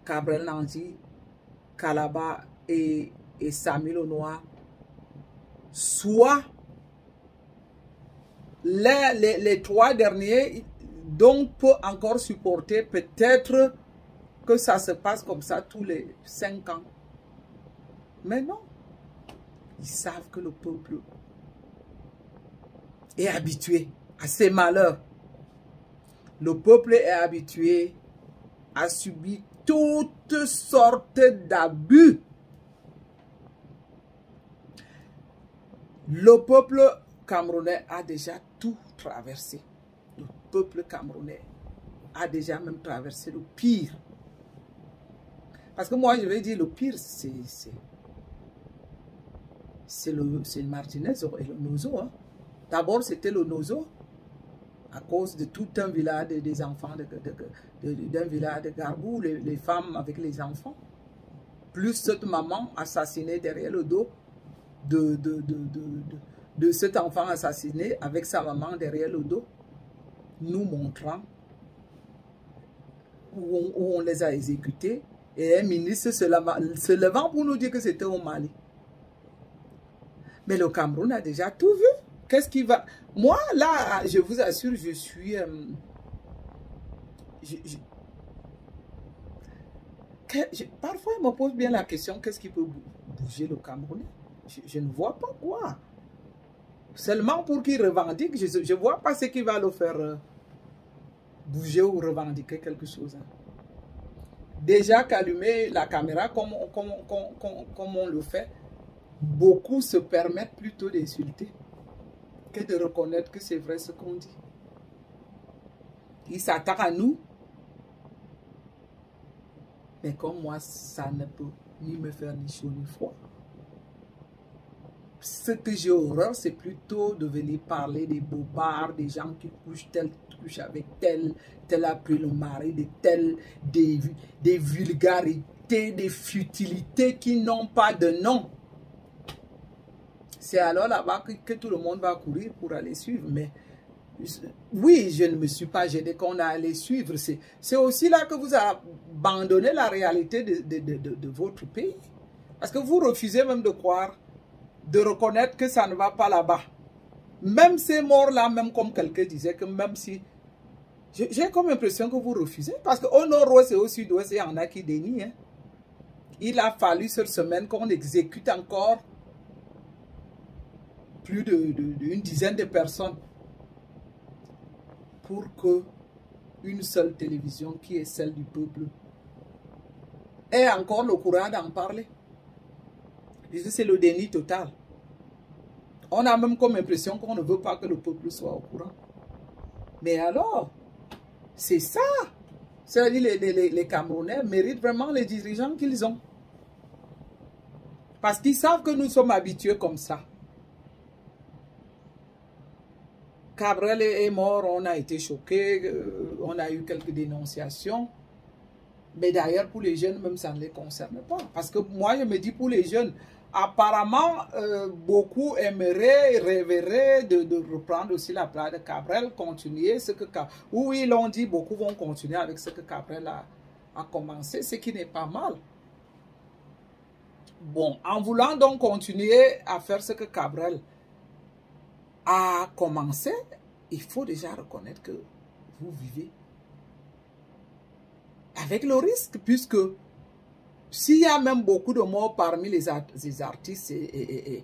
Cabrel Nandy, Kalaba et Samuel Onoa, soit les 3 derniers, donc peut encore supporter peut-être que ça se passe comme ça tous les 5 ans. Mais non. Ils savent que le peuple est habitué à ces malheurs. Le peuple est habitué à subir toutes sortes d'abus. Le peuple camerounais a déjà tout traversé. Le peuple camerounais a déjà même traversé le pire. Parce que moi, je vais dire le pire, c'est le Martinez et le Nozo. Hein. D'abord, c'était le Nozo, à cause de tout un village des enfants, d'un village de Garbou, les femmes avec les enfants, plus cette maman assassinée derrière le dos de cet enfant assassiné avec sa maman derrière le dos, nous montrant où on les a exécutés, et un ministre se levant pour nous dire que c'était au Mali. Mais le Cameroun a déjà tout vu. Qu'est-ce qui va... Moi, là, je vous assure, je suis... parfois, je me pose bien la question, qu'est-ce qui peut bouger le Cameroun? Je ne vois pas quoi. Seulement pour qu'il revendique, je ne vois pas ce qui va le faire bouger ou revendiquer quelque chose. Hein. Déjà qu'allumer la caméra comme on le fait, beaucoup se permettent plutôt d'insulter que de reconnaître que c'est vrai ce qu'on dit. Ils s'attaquent à nous. Mais comme moi, ça ne peut ni me faire ni chaud ni froid. Ce que j'ai horreur, c'est plutôt de venir parler des bobards, des gens qui couchent avec tel a pris le mari de tel, des vulgarités, des futilités qui n'ont pas de nom. C'est alors là-bas que tout le monde va courir pour aller suivre. Mais oui, je ne me suis pas gêné qu'on a allé suivre. C'est aussi là que vous abandonnez la réalité de votre pays. Parce que vous refusez même de croire, de reconnaître que ça ne va pas là-bas. Même ces morts-là, même comme quelqu'un disait, que même si... J'ai comme l'impression que vous refusez. Parce qu'au nord-ouest et au sud-ouest, il y en a qui dénient. Hein. Il a fallu cette semaine qu'on exécute encore plus d'une dizaine de personnes pour que une seule télévision, qui est celle du peuple, ait encore le courage d'en parler. C'est le déni total. On a même comme impression qu'on ne veut pas que le peuple soit au courant. Mais alors, c'est ça. C'est-à-dire les Camerounais méritent vraiment les dirigeants qu'ils ont. Parce qu'ils savent que nous sommes habitués comme ça. Cabrel est mort, on a été choqués, on a eu quelques dénonciations. Mais d'ailleurs, pour les jeunes, même ça ne les concerne pas. Parce que moi, je me dis pour les jeunes, apparemment, beaucoup aimeraient, rêveraient de reprendre aussi la place de Cabrel, continuer ce que... Oui, ils l'ont dit, beaucoup vont continuer avec ce que Cabrel a commencé, ce qui n'est pas mal. Bon, en voulant donc continuer à faire ce que Cabrel a commencé, il faut déjà reconnaître que vous vivez avec le risque, puisque s'il y a même beaucoup de morts parmi les artistes et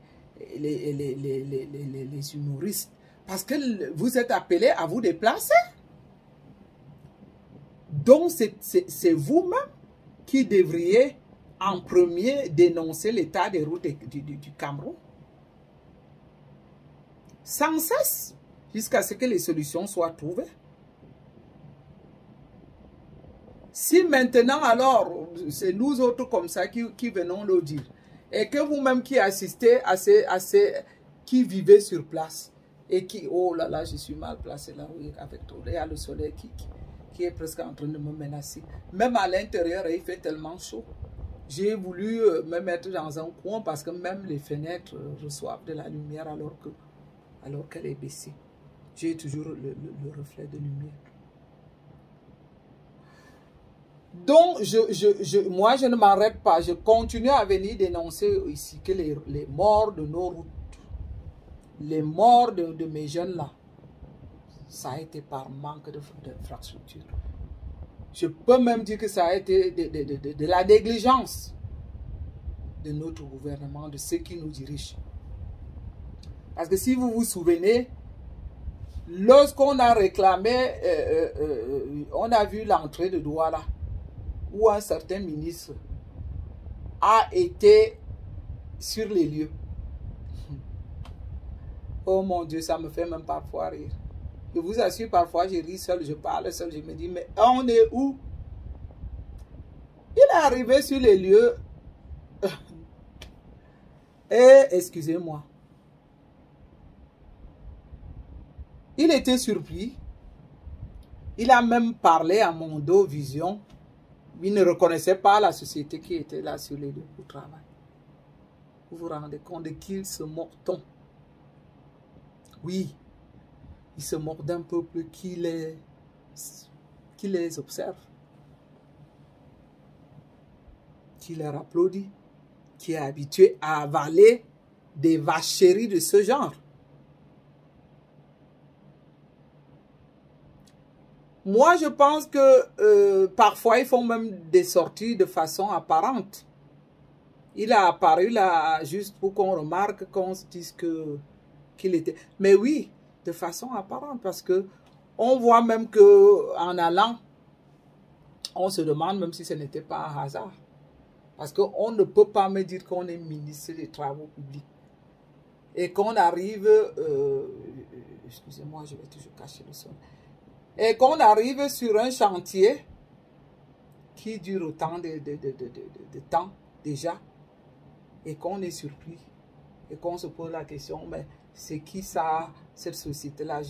les humoristes, parce que vous êtes appelés à vous déplacer. Donc, c'est vous-même qui devriez en premier dénoncer l'état des routes du Cameroun. Sans cesse, jusqu'à ce que les solutions soient trouvées. Si maintenant, alors, c'est nous autres comme ça qui venons le dire, et que vous-même qui assistez qui vivez sur place, et qui, oh là là, je suis mal placé là, oui, avec tout, il y a le soleil qui est presque en train de me menacer. Même à l'intérieur, il fait tellement chaud. J'ai voulu me mettre dans un coin parce que même les fenêtres reçoivent de la lumière alors qu'elle est baissée. J'ai toujours le reflet de lumière. Donc, moi, je ne m'arrête pas. Je continue à venir dénoncer ici que les morts de nos routes, les morts de mes jeunes là, ça a été par manque d'infrastructure. Je peux même dire que ça a été de la négligence de notre gouvernement, de ceux qui nous dirigent. Parce que si vous vous souvenez, lorsqu'on a réclamé, on a vu l'entrée de Douala, où un certain ministre a été sur les lieux. Oh mon Dieu, ça me fait même parfois rire. Je vous assure, parfois je ris seul, je parle seul, je me dis, mais on est où? Il est arrivé sur les lieux. Et, excusez-moi, il était surpris. Il a même parlé à Mondo Vision. Il ne reconnaissait pas la société qui était là sur les lieux pour travail. Vous vous rendez compte de qui se moque-t-on? Oui, il se moque d'un peuple qui les observe, qui leur applaudit, qui est habitué à avaler des vacheries de ce genre. Moi, je pense que parfois, ils font même des sorties de façon apparente. Il a apparu là juste pour qu'on remarque, qu'on se dise qu'il était... Mais oui, de façon apparente, parce que on voit même qu'en allant, on se demande même si ce n'était pas un hasard. Parce qu'on ne peut pas me dire qu'on est ministre des Travaux publics. Et qu'on arrive... excusez-moi, je vais toujours cacher le son. Et qu'on arrive sur un chantier qui dure autant de temps déjà. Et qu'on est surpris. Et qu'on se pose la question, mais c'est qui ça, cette société-là?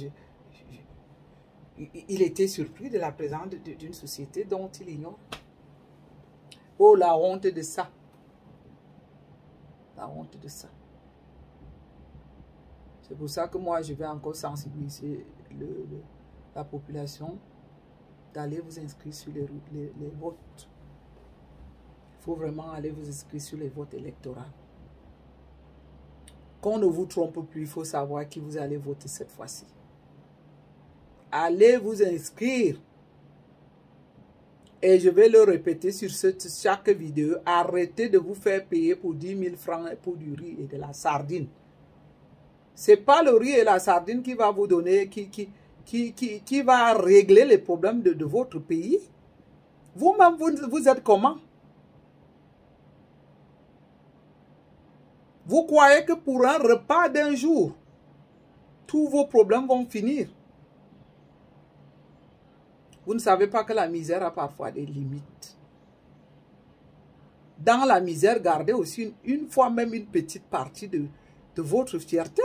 Il était surpris de la présence d'une société dont il ignore. Oh, la honte de ça. La honte de ça. C'est pour ça que moi, je vais encore sensibiliser la population d'aller vous inscrire sur les votes. Il faut vraiment aller vous inscrire sur les votes électoraux. Qu'on ne vous trompe plus, il faut savoir qui vous allez voter cette fois-ci. Allez vous inscrire. Et je vais le répéter sur chaque vidéo. Arrêtez de vous faire payer pour 10 000 francs pour du riz et de la sardine. Ce n'est pas le riz et la sardine qui va vous donner, qui va régler les problèmes de votre pays. Vous-même, vous êtes comment? Vous croyez que pour un repas d'un jour, tous vos problèmes vont finir? Vous ne savez pas que la misère a parfois des limites. Dans la misère, gardez aussi une fois même une petite partie de votre fierté.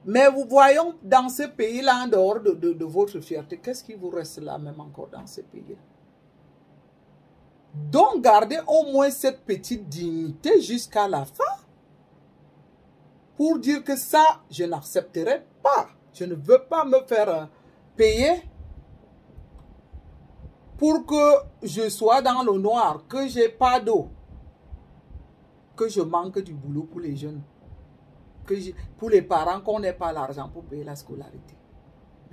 Mais vous voyons dans ce pays-là, en dehors de votre fierté, qu'est-ce qui vous reste là même encore dans ce pays-là? Donc, gardez au moins cette petite dignité jusqu'à la fin pour dire que ça, je n'accepterai pas. Je ne veux pas me faire payer pour que je sois dans le noir, que je n'ai pas d'eau, que je manque du boulot pour les jeunes, pour les parents, qu'on n'ait pas l'argent pour payer la scolarité.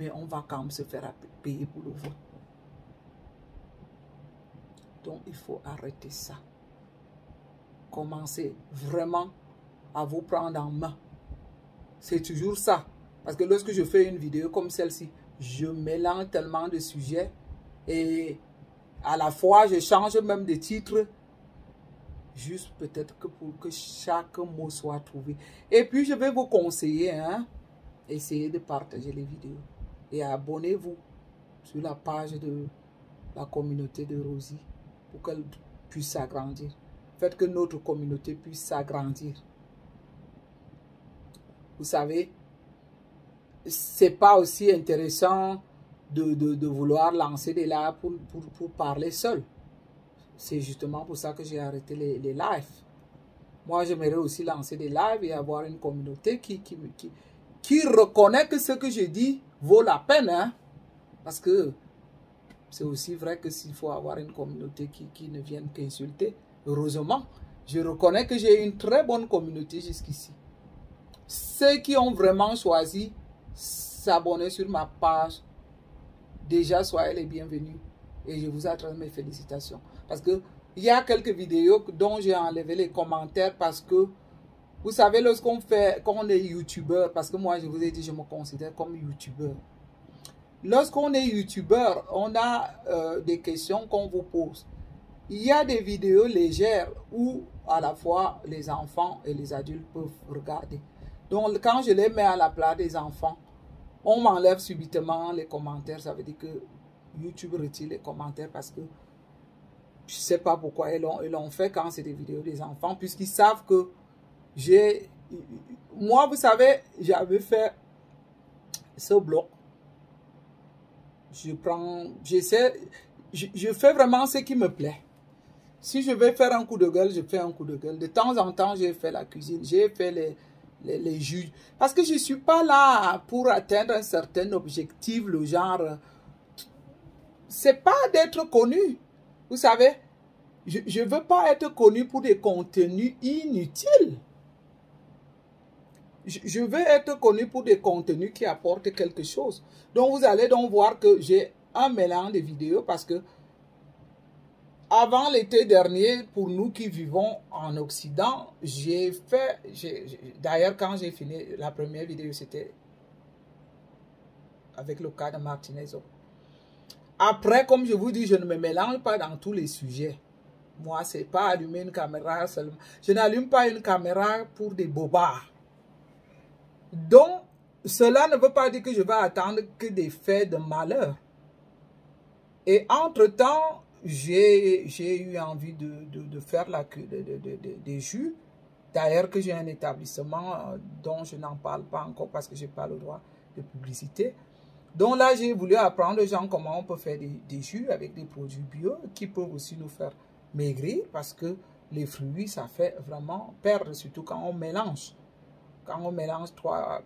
Mais on va quand même se faire payer pour le vote. Donc, il faut arrêter ça. Commencez vraiment à vous prendre en main. C'est toujours ça. Parce que lorsque je fais une vidéo comme celle-ci, je mélange tellement de sujets et à la fois, je change même de titre. Juste peut-être que pour que chaque mot soit trouvé. Et puis, je vais vous conseiller, essayez de partager les vidéos. Et abonnez-vous sur la page de la communauté de Rosie pour qu'elle puisse s'agrandir. Faites que notre communauté puisse s'agrandir. Vous savez, c'est pas aussi intéressant de vouloir lancer des lives pour parler seul. C'est justement pour ça que j'ai arrêté les lives. Moi, j'aimerais aussi lancer des lives et avoir une communauté qui reconnaît que ce que je dis vaut la peine. Parce que c'est aussi vrai que s'il faut avoir une communauté qui ne vienne qu'insulter, heureusement, je reconnais que j'ai une très bonne communauté jusqu'ici. ceux qui ont vraiment choisi s'abonner sur ma page, déjà soyez les bienvenus. Et je vous adresse mes félicitations. Parce que il y a quelques vidéos dont j'ai enlevé les commentaires parce que, vous savez, lorsqu'on fait, quand on est youtubeur, parce que moi je vous ai dit, je me considère comme youtubeur. Lorsqu'on est youtubeur, on a des questions qu'on vous pose. Il y a des vidéos légères où à la fois les enfants et les adultes peuvent regarder. Donc quand je les mets à la place des enfants, on m'enlève subitement les commentaires. Ça veut dire que YouTube retire les commentaires parce que je ne sais pas pourquoi ils l'ont fait quand c'est des vidéos des enfants, puisqu'ils savent que j'ai... Moi, vous savez, j'avais fait ce bloc. Je fais vraiment ce qui me plaît. Si je vais faire un coup de gueule, je fais un coup de gueule. De temps en temps, j'ai fait la cuisine, j'ai fait les jus. Parce que je ne suis pas là pour atteindre un certain objectif, le genre... C'est pas d'être connu. Vous savez, je ne veux pas être connu pour des contenus inutiles. Je veux être connu pour des contenus qui apportent quelque chose. Donc, vous allez donc voir que j'ai un mélange de vidéos parce que avant l'été dernier, pour nous qui vivons en Occident, j'ai fait... D'ailleurs, quand j'ai fini la première vidéo, c'était avec le cas de Martinez. Après, comme je vous dis, je ne me mélange pas dans tous les sujets. Moi, ce n'est pas allumer une caméra seulement. Je n'allume pas une caméra pour des bobards. Donc, cela ne veut pas dire que je vais attendre que des faits de malheur. Et entre-temps, j'ai eu envie de faire des jus. D'ailleurs, que j'ai un établissement dont je n'en parle pas encore parce que je n'ai pas le droit de publicité. Donc là, j'ai voulu apprendre aux gens comment on peut faire des jus avec des produits bio qui peuvent aussi nous faire maigrir parce que les fruits, ça fait vraiment perdre, surtout quand on mélange. Quand on mélange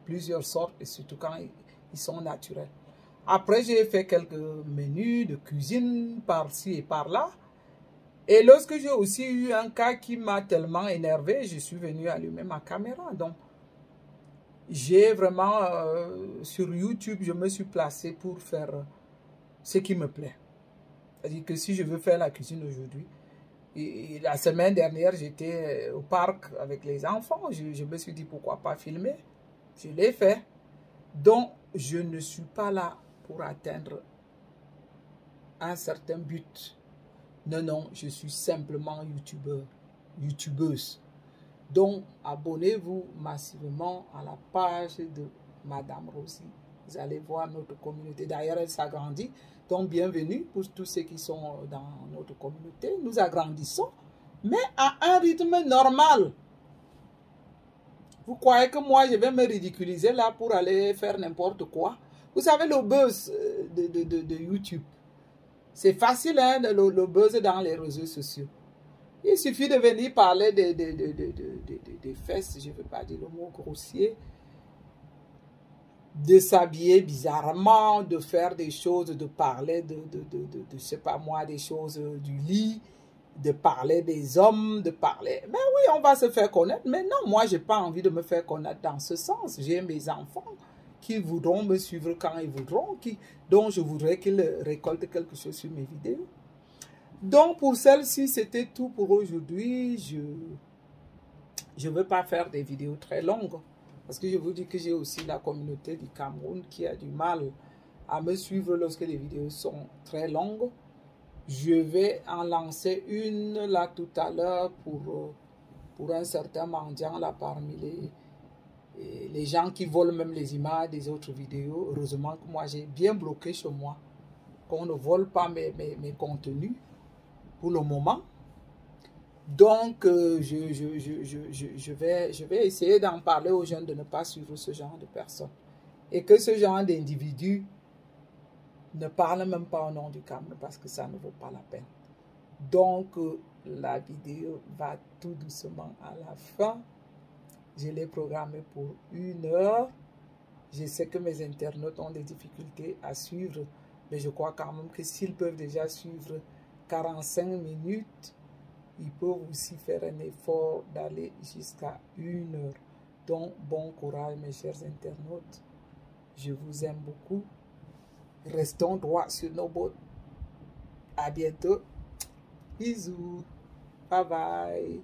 plusieurs sortes et surtout quand ils sont naturels. Après, j'ai fait quelques menus de cuisine par-ci et par-là. Et lorsque j'ai aussi eu un cas qui m'a tellement énervé, je suis venu allumer ma caméra. Donc, j'ai vraiment, sur YouTube, je me suis placé pour faire ce qui me plaît. C'est-à-dire que si je veux faire la cuisine aujourd'hui, et la semaine dernière, j'étais au parc avec les enfants. Je me suis dit, pourquoi pas filmer? Je l'ai fait. Donc, je ne suis pas là pour atteindre un certain but. Non, non, je suis simplement youtubeur, youtubeuse. Donc, abonnez-vous massivement à la page de Madame Rosie. Vous allez voir notre communauté. D'ailleurs, elle s'agrandit. Donc, bienvenue pour tous ceux qui sont dans notre communauté. Nous agrandissons, mais à un rythme normal. Vous croyez que moi, je vais me ridiculiser là pour aller faire n'importe quoi? Vous savez, le buzz de YouTube, c'est facile, hein, le buzz dans les réseaux sociaux. Il suffit de venir parler des fesses, je ne veux pas dire le mot grossier, de s'habiller bizarrement, de faire des choses, de parler je ne sais pas moi, des choses du lit, de parler des hommes, de parler... Mais oui, on va se faire connaître. Mais non, moi, je n'ai pas envie de me faire connaître dans ce sens. J'ai mes enfants qui voudront me suivre quand ils voudront, dont je voudrais qu'ils récoltent quelque chose sur mes vidéos. Donc, pour celle-ci, c'était tout pour aujourd'hui. Je ne veux pas faire des vidéos très longues. Parce que je vous dis que j'ai aussi la communauté du Cameroun qui a du mal à me suivre lorsque les vidéos sont très longues. Je vais en lancer une là tout à l'heure pour un certain mendiant là parmi les gens qui volent même les images des autres vidéos. Heureusement que moi j'ai bien bloqué chez moi qu'on ne vole pas mes contenus pour le moment. Donc je vais essayer d'en parler aux jeunes de ne pas suivre ce genre de personnes. Et que ce genre d'individus ne parle même pas au nom du Cameroun parce que ça ne vaut pas la peine. Donc, la vidéo va tout doucement à la fin. Je l'ai programmée pour 1 heure. Je sais que mes internautes ont des difficultés à suivre, mais je crois quand même que s'ils peuvent déjà suivre 45 minutes, ils peuvent aussi faire un effort d'aller jusqu'à 1 heure. Donc, bon courage, mes chers internautes. Je vous aime beaucoup. Restons droits sur nos bottes. À bientôt. Bisous. Bye bye.